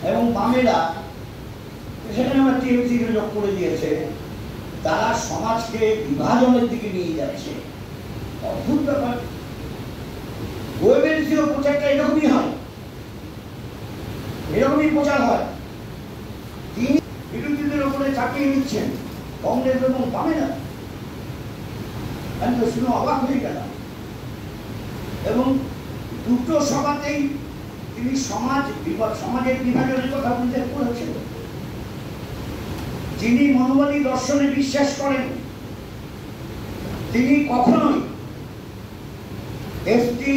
এবং বামেরা সেখানে আমরা টিএমসিকে যোগ করে দিয়েছে, তারা সমাজকে বিভাজনের দিকে নিয়ে যাচ্ছে। অদ্ভুত ব্যাপার। ওয়েবেলসীয় প্রচারটা এরকমই হয়, এরকমই প্রচার হয়। তিনি বিরোধীদের উপরে চাপিয়ে নিচ্ছেন কংগ্রেস এবং বামেরা। আমি তো শুনে অবাক হয়ে গেলাম। এবং দুটো সভাতেই তিনি সমাজের বিভাজনের কথা উল্লেখ করেছেন। যিনি মনোবাদী দর্শনে বিশ্বাস করেন, তিনি কখনোই এসটি,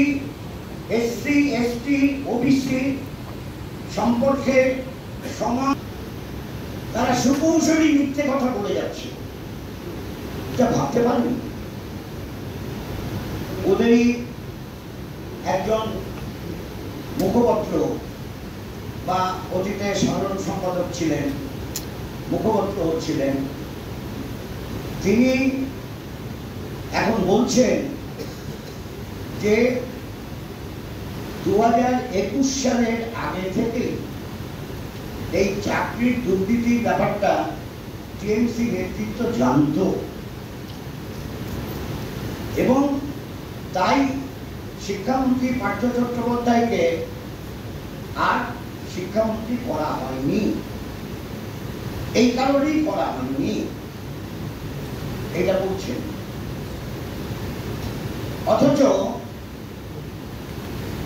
এসসি, এসটি, ওবিসি সম্পর্কে সমাজ তারা সুকৌশলী মিথ্যে কথা বলে যাচ্ছে, যা ভাবতে পারেনি। ওদেরই একজন মুখপত্র বা অতীতে সাধারণ সম্পাদক ছিলেন, মুখপত্র ছিলেন, তিনি এখন বলছেন যে 2021 সালের আগে থেকে এই চাকরির দুর্নীতির ব্যাপারটা টিএমসি নেতৃত্ব জানত এবং তাই শিক্ষামন্ত্রী পার্থ চট্টোপাধ্যায়কে আর শিক্ষামন্ত্রী করা হয়নি। এই কারণেই করা হয়নি, এটা বলছেন। অথচ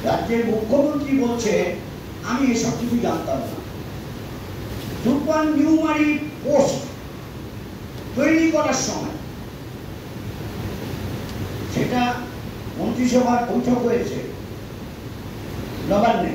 রাজ্যের মুখ্যমন্ত্রী বলছে আমি এসব কিছু জানতাম না। সুপার নিউমারি পোস্ট তৈরি করার সময় সেটা মন্ত্রিসভার বৈঠক হয়েছে নবান্নে।